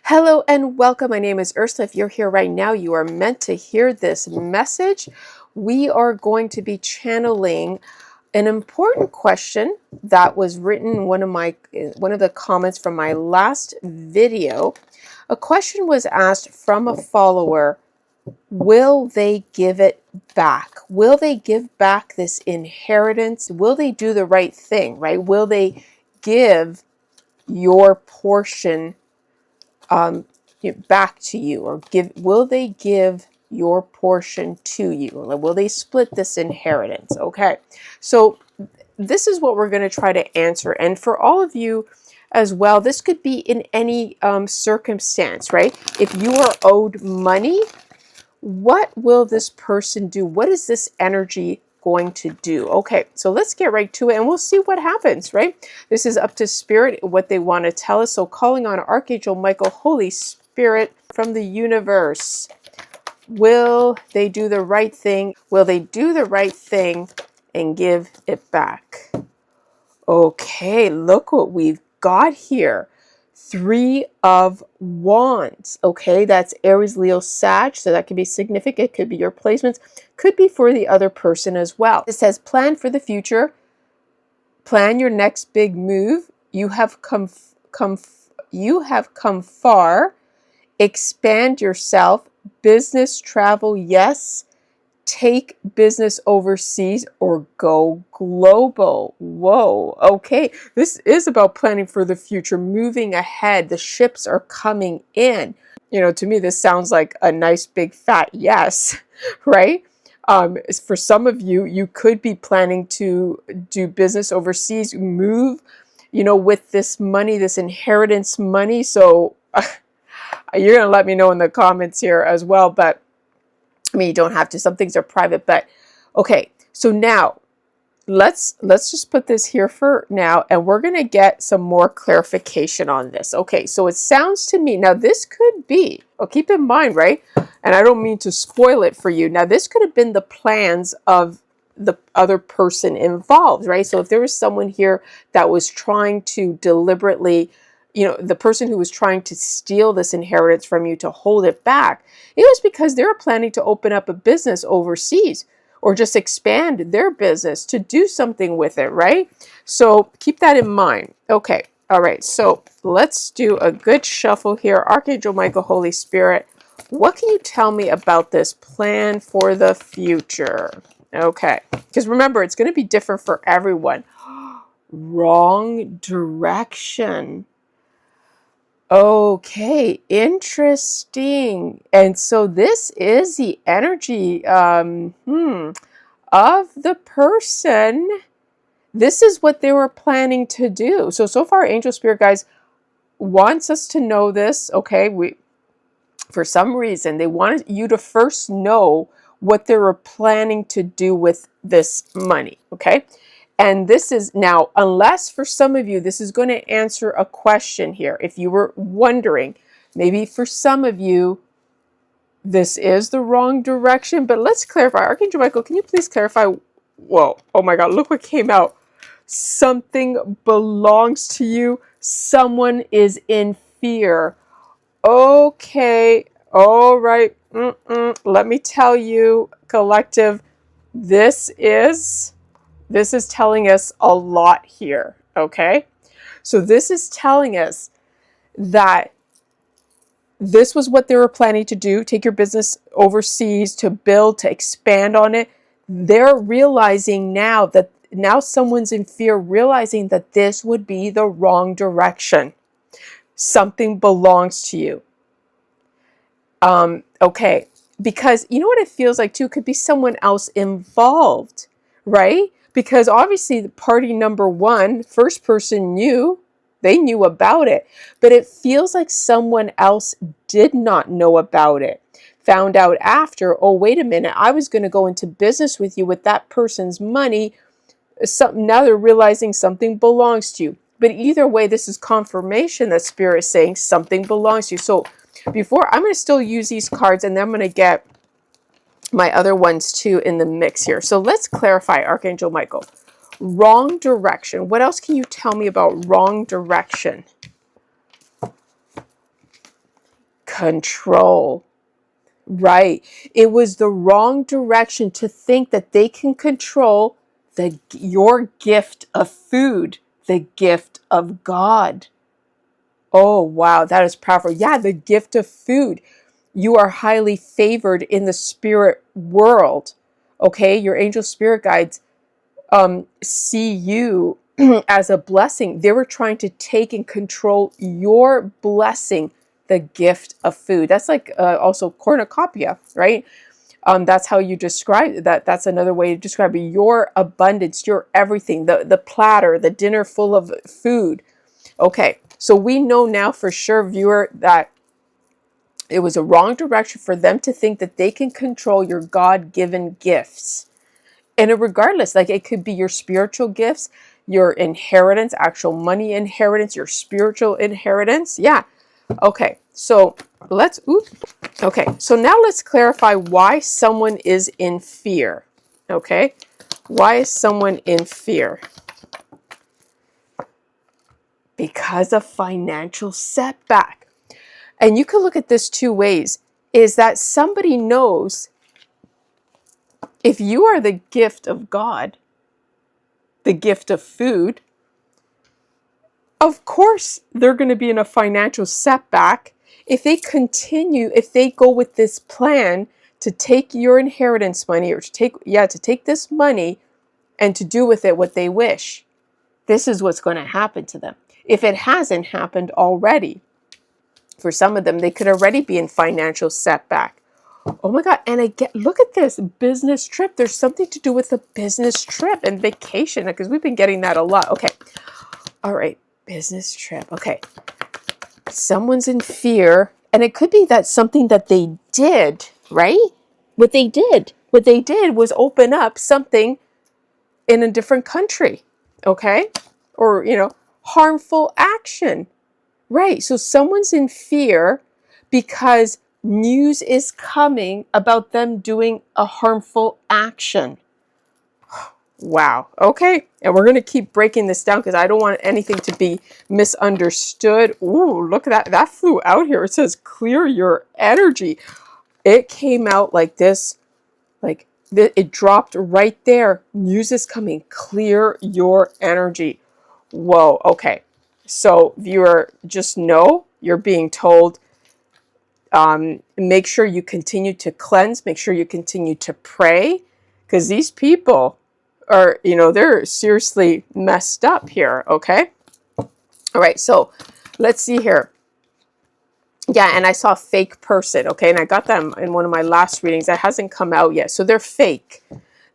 Hello and welcome. My name is Ursula. If you're here right now, you are meant to hear this message. We are going to be channeling an important question that was written in one of the comments from my last video. A question was asked from a follower. Will they give it back? Will they give back this inheritance? Will they do the right thing, right? Will they give your portion back to you, or will they give your portion to you? Will they split this inheritance? Okay, so this is what we're going to try to answer. And for all of you as well, this could be in any circumstance, right? If you are owed money, what will this person do? What is this energy going to do? Okay, so let's get right to it and we'll see what happens, right? This is up to Spirit, what they want to tell us. So calling on Archangel Michael, Holy Spirit from the universe. Will they do the right thing? Will they do the right thing and give it back? Okay, look what we've got here. 3 of Wands. Okay, that's Aries, Leo, Sag. So that could be significant. Could be your placements. Could be for the other person as well. It says plan for the future. Plan your next big move. You have come far. Expand yourself. Business travel, yes. Take business overseas or go global. Whoa, okay. This is about planning for the future, moving ahead. The ships are coming in. You know, to me, this sounds like a nice big fat yes, right? For some of you, you could be planning to do business overseas, move, with this money, this inheritance money. So you're going to let me know in the comments here as well, but I mean, you don't have to. Some things are private, but okay. So now let's just put this here for now, and we're going to get some more clarification on this. Okay, so it sounds to me, now this could be, keep in mind, right? And I don't mean to spoil it for you. Now, this could have been the plans of the other person involved, right? So if there was someone here that was trying to deliberately, the person who was trying to steal this inheritance from you to hold it back, it was because they were planning to open up a business overseas or just expand their business to do something with it, right? So keep that in mind. Okay. All right. So let's do a good shuffle here. Archangel Michael, Holy Spirit, what can you tell me about this plan for the future? Okay. Because remember, it's going to be different for everyone. Wrong direction. Okay, interesting. And so this is the energy of the person. This is what they were planning to do. So far, Angel Spirit Guys wants us to know this. Okay, for some reason, they wanted you to first know what they were planning to do with this money. Okay. And this is now, unless for some of you, this is going to answer a question here. If you were wondering, maybe for some of you, this is the wrong direction, but let's clarify. Archangel Michael, can you please clarify? Whoa, oh my God, look what came out. Something belongs to you. Someone is in fear. Okay, all right. Let me tell you, collective, this is telling us a lot here, okay? So this is telling us that this was what they were planning to do, take your business overseas, to build, to expand on it. They're realizing now someone's in fear, realizing that this would be the wrong direction. Something belongs to you. Okay, because you know what it feels like too? Could be someone else involved, right? Because obviously the party number one, first person knew, they knew about it, but it feels like someone else did not know about it. Found out after, oh, wait a minute, I was going to go into business with you with that person's money. Now they're realizing something belongs to you. But either way, this is confirmation that Spirit is saying something belongs to you. So before, I'm going to still use these cards, and then I'm going to get my other ones too in the mix here. So let's clarify, Archangel Michael. Wrong direction. What else can you tell me about wrong direction? Control. Right. It was the wrong direction to think that they can control your gift of food, the gift of God. Oh, wow. That is powerful. Yeah, the gift of food. You are highly favored in the spirit world. Okay. Your angel spirit guides see you as a blessing. They were trying to take and control your blessing, the gift of food. That's like also cornucopia, right? That's how you describe that. That's another way to describe it. Your abundance, your everything, the platter, the dinner full of food. Okay, so we know now for sure, viewer, that it was a wrong direction for them to think that they can control your God-given gifts. And regardless, like it could be your spiritual gifts, your inheritance, actual money inheritance, your spiritual inheritance. Yeah. Okay. So okay. So now let's clarify why someone is in fear. Okay. Why is someone in fear? Because of financial setback. And you can look at this two ways, is that somebody knows if you are the gift of God, the gift of food, of course they're going to be in a financial setback if they continue, if they go with this plan to take your inheritance money, or to take this money and to do with it what they wish. This is what's going to happen to them. If it hasn't happened already, for some of them, they could already be in financial setback. Oh my God. And look at this business trip. There's something to do with the business trip and vacation, because we've been getting that a lot. Okay. All right. Business trip. Okay. Someone's in fear, and it could be that something that they did, right? What they did was open up something in a different country. Okay. Or, harmful action. Right. So someone's in fear because news is coming about them doing a harmful action. Wow. Okay. And we're going to keep breaking this down because I don't want anything to be misunderstood. Ooh, look at that. That flew out here. It says clear your energy. It came out like this. It dropped right there. News is coming. Clear your energy. Whoa. Okay. So viewer, just know you're being told, make sure you continue to cleanse, make sure you continue to pray, because these people are, they're seriously messed up here. Okay. All right. So let's see here. Yeah. And I saw fake person. Okay. And I got them in one of my last readings that hasn't come out yet. So they're fake.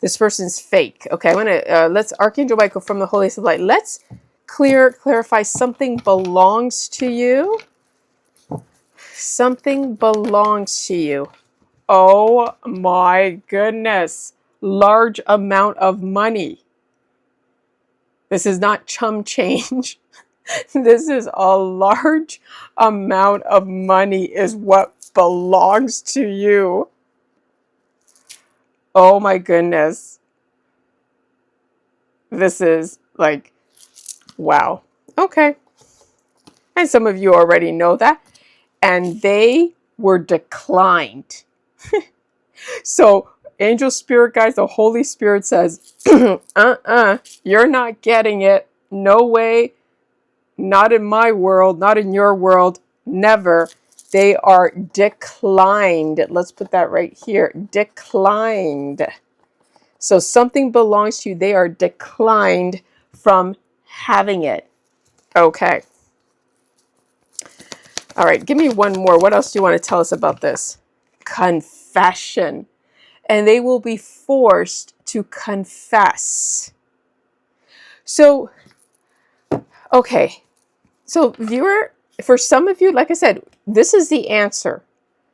This person's fake. Okay. I'm going to, let's Archangel Michael from the Holiest of Light. Let's clarify something belongs to you. Something belongs to you. Oh my goodness. Large amount of money. This is not chum change. This is a large amount of money is what belongs to you. Oh my goodness. This is like, wow. Okay. And some of you already know that. And they were declined. So angel spirit guides, the Holy Spirit says, you're not getting it. No way. Not in my world, not in your world. Never. They are declined. Let's put that right here. Declined. So something belongs to you. They are declined from having it. Okay. All right. Give me one more. What else do you want to tell us about this? Confession. And they will be forced to confess. So, okay. So viewer, for some of you, like I said, this is the answer.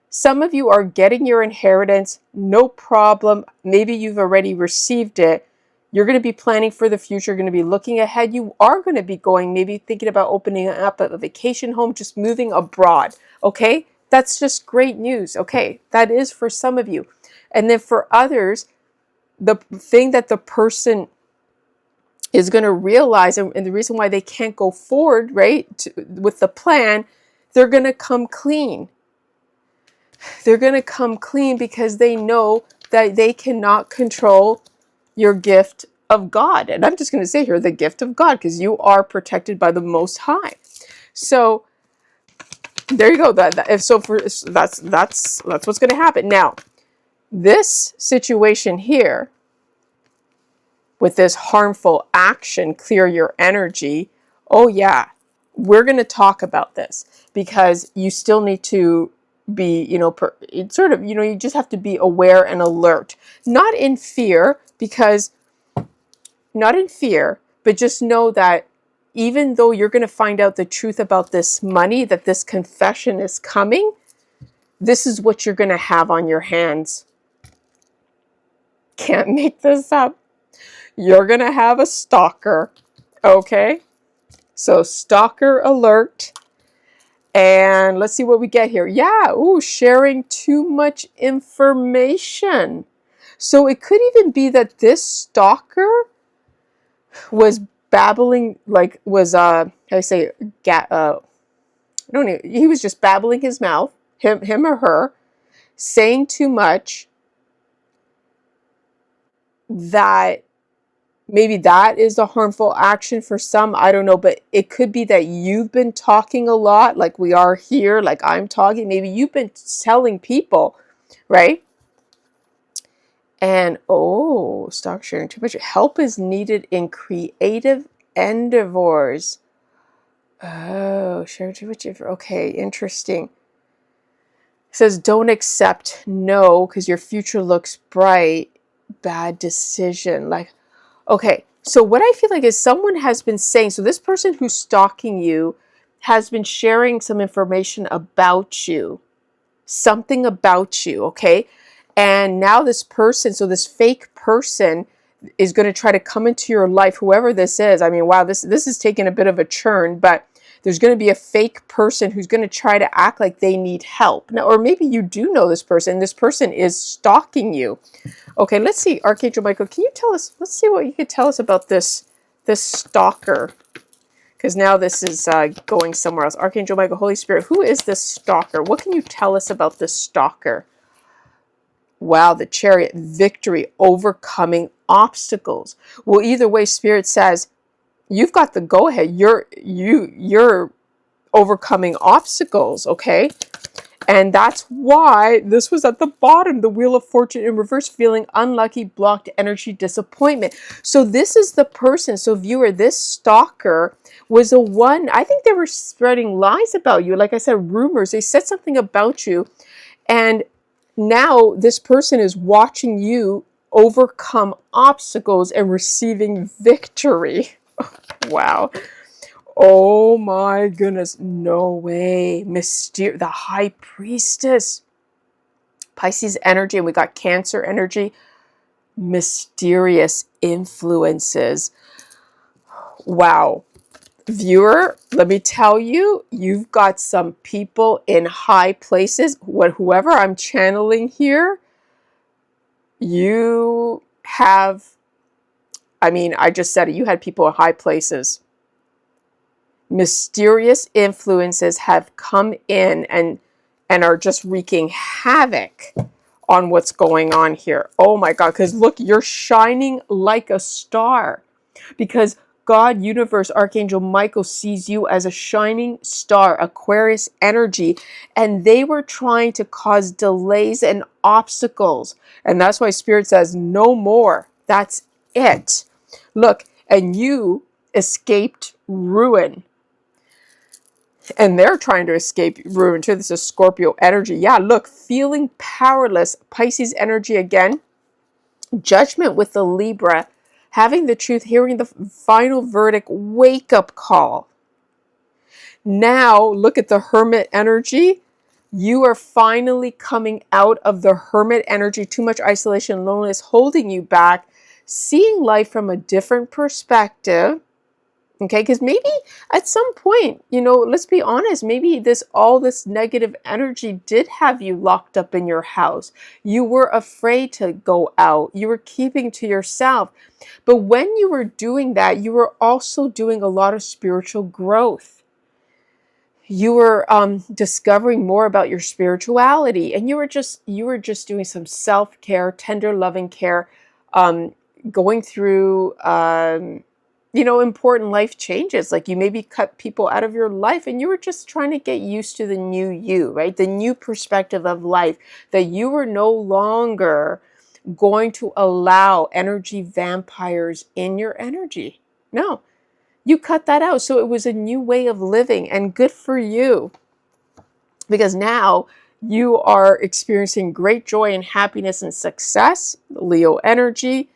Some of you are getting your inheritance, no problem. Maybe you've already received it. You're going to be planning for the future, going to be looking ahead. You are going to be going, maybe thinking about opening up a vacation home, just moving abroad. Okay. That's just great news. Okay. That is for some of you. And then for others, the thing that the person is going to realize, and the reason why they can't go forward, right, with the plan, they're going to come clean. They're going to come clean because they know that they cannot control your gift of God. And I'm just going to say here, the gift of God, because you are protected by the Most High. So there you go. That's what's going to happen. Now, this situation here with this harmful action, clear your energy. Oh yeah, we're going to talk about this because you still need to be, it's sort of, you just have to be aware and alert, not in fear, but just know that even though you're going to find out the truth about this money, that this confession is coming, this is what you're going to have on your hands. Can't make this up. You're going to have a stalker. Okay? So stalker alert. And let's see what we get here. Yeah, sharing too much information. So it could even be that this stalker was babbling, like was how do I say I don't know, he was just babbling his mouth, him or her, saying too much, that maybe that is a harmful action for some. I don't know, but it could be that you've been talking a lot, like we are here, like I'm talking. Maybe you've been telling people, right? And stop sharing too much. Help is needed in creative endeavors. Oh, sharing too much. Okay, interesting. It says don't accept no because your future looks bright. Bad decision. Like, okay, so what I feel like is someone has been saying, so this person who's stalking you has been sharing some information about you, something about you, okay? And now this person, so this fake person is going to try to come into your life, whoever this is. I mean, wow, this is taking a bit of a churn, but there's going to be a fake person who's going to try to act like they need help. Now, or maybe you do know this person. This person is stalking you. Okay, let's see, Archangel Michael, can you tell us, let's see what you could tell us about this stalker. Because now this is going somewhere else. Archangel Michael, Holy Spirit, who is this stalker? What can you tell us about this stalker? Wow, the Chariot, victory, overcoming obstacles. Well, either way, Spirit says, you've got the go-ahead. You're overcoming obstacles, okay? And that's why this was at the bottom, the Wheel of Fortune in reverse, feeling unlucky, blocked energy, disappointment. So this is the person, so viewer, this stalker was the one, I think they were spreading lies about you. Like I said, rumors, they said something about you. And now this person is watching you overcome obstacles and receiving victory. Wow. Oh my goodness, no way. The High Priestess. Pisces energy, and we got Cancer energy. Mysterious influences. Wow. Viewer, let me tell you, you've got some people in high places. Whoever I'm channeling here, you have, I mean, I just said it, you had people in high places. Mysterious influences have come in and are just wreaking havoc on what's going on here. Oh my God, because look, you're shining like a star because God, universe, Archangel Michael sees you as a shining star, Aquarius energy, and they were trying to cause delays and obstacles. And that's why Spirit says, no more. That's it. Look, and you escaped ruin. And they're trying to escape ruin too. This is Scorpio energy. Yeah, look, feeling powerless. Pisces energy again. Judgment with the Libra. Having the truth, hearing the final verdict, wake up call. Now, look at the Hermit energy. You are finally coming out of the Hermit energy. Too much isolation, loneliness holding you back. Seeing life from a different perspective. Okay, because maybe at some point, let's be honest, maybe all this negative energy did have you locked up in your house. You were afraid to go out. You were keeping to yourself. But when you were doing that, you were also doing a lot of spiritual growth. you were discovering more about your spirituality, and you were just doing some self-care, tender loving care, going through important life changes. Like you maybe cut people out of your life and you were just trying to get used to the new you, right? The new perspective of life, that you were no longer going to allow energy vampires in your energy. No, you cut that out. So it was a new way of living, and good for you, because now you are experiencing great joy and happiness and success. Leo energy,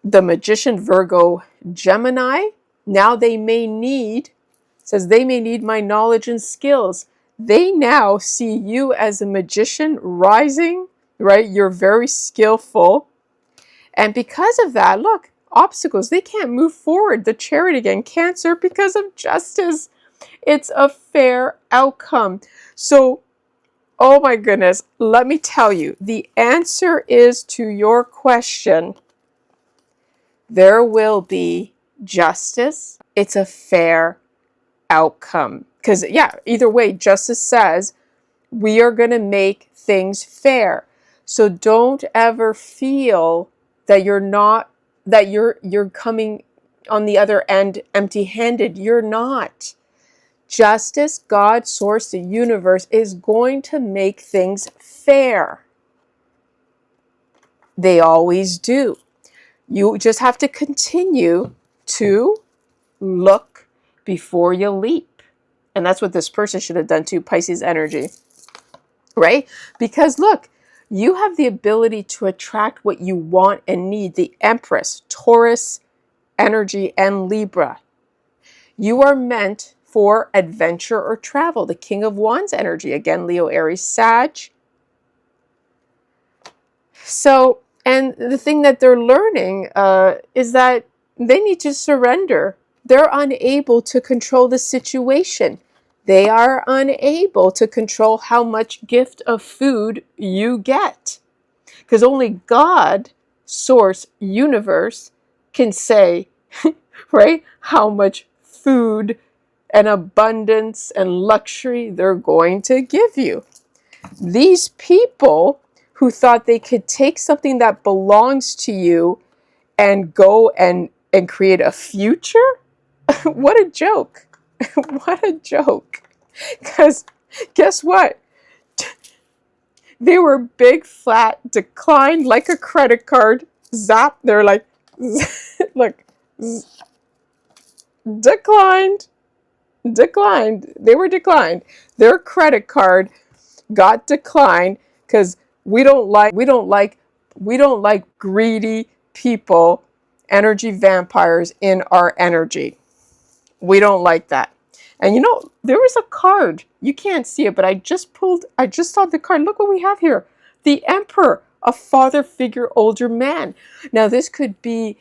the Magician, Virgo, Gemini. Now they may need, says they may need my knowledge and skills. They now see you as a magician rising, right? You're very skillful. And because of that, look, obstacles, they can't move forward. The Chariot again, Cancer, because of justice. It's a fair outcome. So, oh my goodness, let me tell you, the answer is to your question. There will be justice. It's a fair outcome. Because, yeah, either way, justice says we are going to make things fair. So don't ever feel that you're coming on the other end empty-handed. You're not. Justice, God, source, the universe is going to make things fair. They always do. You just have to continue to look before you leap. And that's what this person should have done too, Pisces energy, right? Because look, you have the ability to attract what you want and need. The Empress, Taurus energy, and Libra. You are meant for adventure or travel. The King of Wands energy, again, Leo, Aries, Sag. So, and the thing that they're learning is that they need to surrender. They're unable to control the situation. They are unable to control how much gift of food you get. Because only God, source, universe, can say, right, how much food and abundance and luxury they're going to give you. These people who thought they could take something that belongs to you and go and create a future? What a joke. What a joke. Because guess what? They were big, flat, declined like a credit card. Zap. They're like, look, declined. Declined. They were declined. Their credit card got declined because we don't like greedy people, energy vampires in our energy. We don't like that. And there was a card. You can't see it, but I just saw the card. Look what we have here. The Emperor, a father figure, older man. Now this could be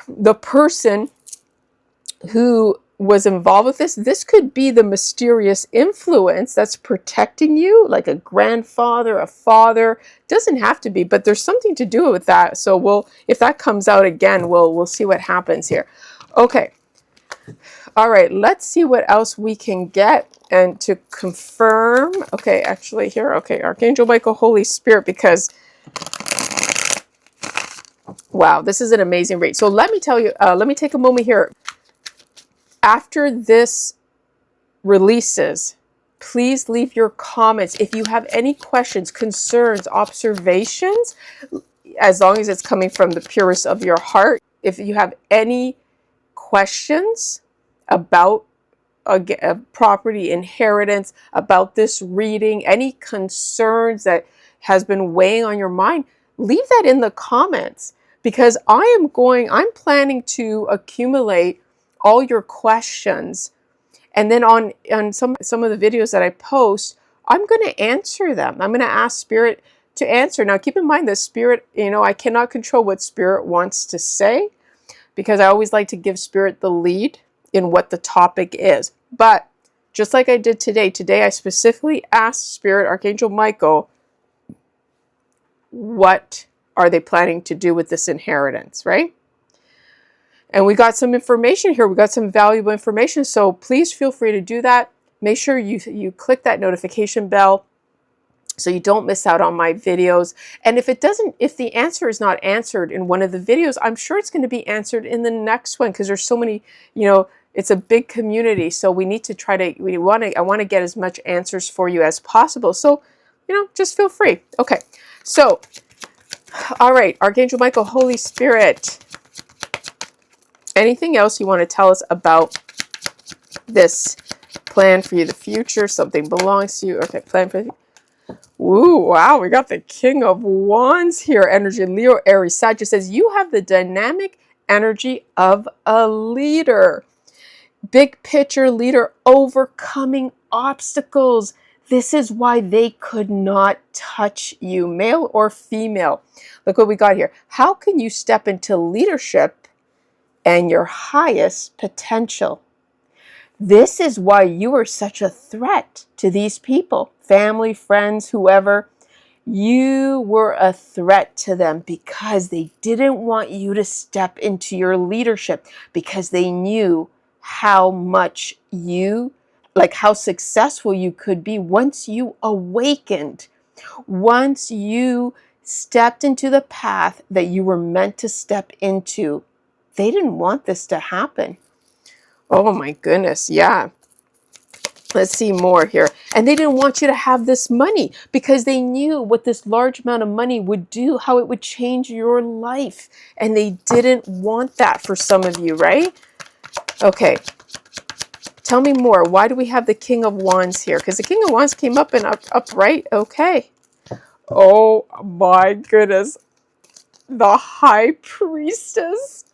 the person who was involved with this. This could be the mysterious influence that's protecting you, like a grandfather, a father. Doesn't have to be, but there's something to do with that. So if that comes out again, we'll see what happens here. Okay. All right, let's see what else we can get and to confirm. Okay, actually here, okay, Archangel Michael, Holy Spirit, because wow, this is an amazing read. So let me tell you, let me take a moment here. After this releases, please leave your comments. If you have any questions, concerns, observations, as long as it's coming from the purest of your heart. If you have any questions about a property property about this reading, any concerns that has been weighing on your mind, leave that in the comments, because I'm planning to accumulate all your questions, and then on some of the videos that I post, I'm going to answer them. I'm going to ask Spirit to answer. Now keep in mind that Spirit, I cannot control what Spirit wants to say, because I always like to give Spirit the lead in what the topic is. But just like I did today I specifically asked Spirit, Archangel Michael, what are they planning to do with this inheritance, right? And we got some information here. We got some valuable information. So please feel free to do that. Make sure you click that notification bell so you don't miss out on my videos. And if the answer is not answered in one of the videos, I'm sure it's going to be answered in the next one, because there's so many, it's a big community. So we need to I want to get as much answers for you as possible. So, just feel free. Okay. So, all right, Archangel Michael, Holy Spirit, anything else you want to tell us about this plan for you, the future? Something belongs to you. Okay, plan for you. Ooh, wow, we got the King of Wands here. Energy, Leo, Aries, Sagittarius says you have the dynamic energy of a leader. Big picture leader, overcoming obstacles. This is why they could not touch you, male or female. Look what we got here. How can you step into leadership and your highest potential? This is why you are such a threat to these people, family, friends, whoever. You were a threat to them because they didn't want you to step into your leadership, because they knew how much how successful you could be once you awakened, once you stepped into the path that you were meant to step into. They didn't want this to happen. Oh my goodness, yeah. Let's see more here. And they didn't want you to have this money because they knew what this large amount of money would do, how it would change your life. And they didn't want that for some of you, right? Okay. Tell me more. Why do we have the King of Wands here? Because the King of Wands came up and up, right? Okay. Oh my goodness. The High Priestess.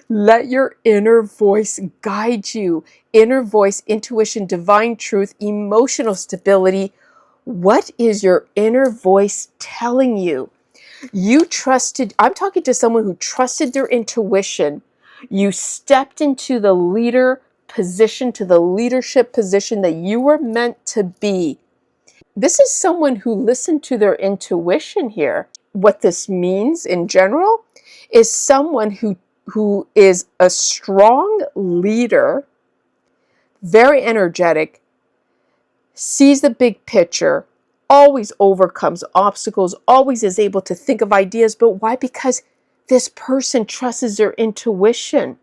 Let your inner voice guide you. Inner voice, intuition, divine truth, emotional stability. What is your inner voice telling you? I'm talking to someone who trusted their intuition. You stepped into the leader position, to the leadership position that you were meant to be. This is someone who listened to their intuition here. What this means in general is someone who is a strong leader, very energetic, sees the big picture, always overcomes obstacles, always is able to think of ideas. But why? Because this person trusts their intuition.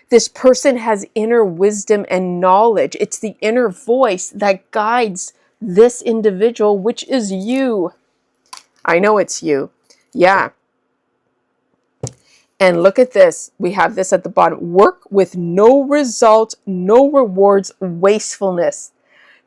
This person has inner wisdom and knowledge. It's the inner voice that guides this individual, which is you. I know it's you. Yeah. And look at this. We have this at the bottom. Work with no result, no rewards, wastefulness.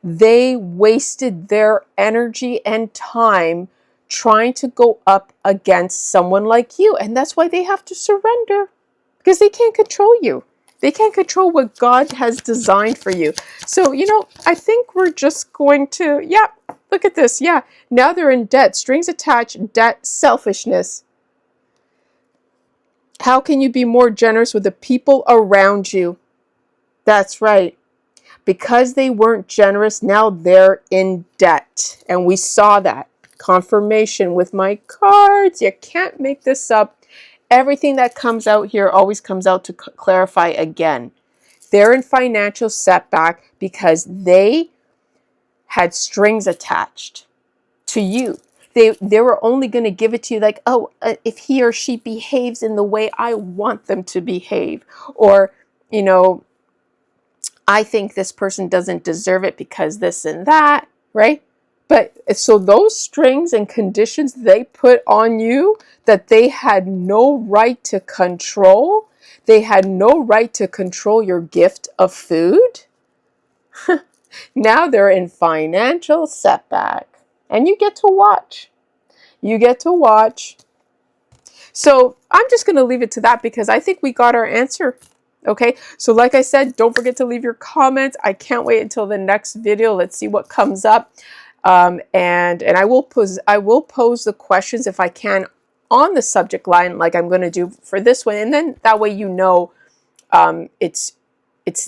They wasted their energy and time trying to go up against someone like you. And that's why they have to surrender, because they can't control you. They can't control what God has designed for you. So, I think we're just going to, look at this. Yeah, now they're in debt, strings attached, debt, selfishness. How can you be more generous with the people around you? That's right. Because they weren't generous, now they're in debt. And we saw that. Confirmation with my cards. You can't make this up. Everything that comes out here always comes out to clarify again. They're in financial setback because they had strings attached to you. They were only going to give it to you if he or she behaves in the way I want them to behave. Or, I think this person doesn't deserve it because this and that, right? But so those strings and conditions they put on you that they had no right to control, they had no right to control your gift of food. Now they're in financial setback. And you get to watch. You get to watch. So I'm just going to leave it to that because I think we got our answer. Okay, so like I said, don't forget to leave your comments. I can't wait until the next video. Let's see what comes up. And I will pose the questions if I can on the subject line, like I'm going to do for this one. And then that way it's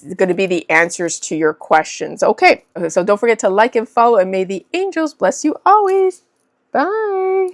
going to be the answers to your questions. Okay, so don't forget to like and follow, and may the angels bless you always. Bye.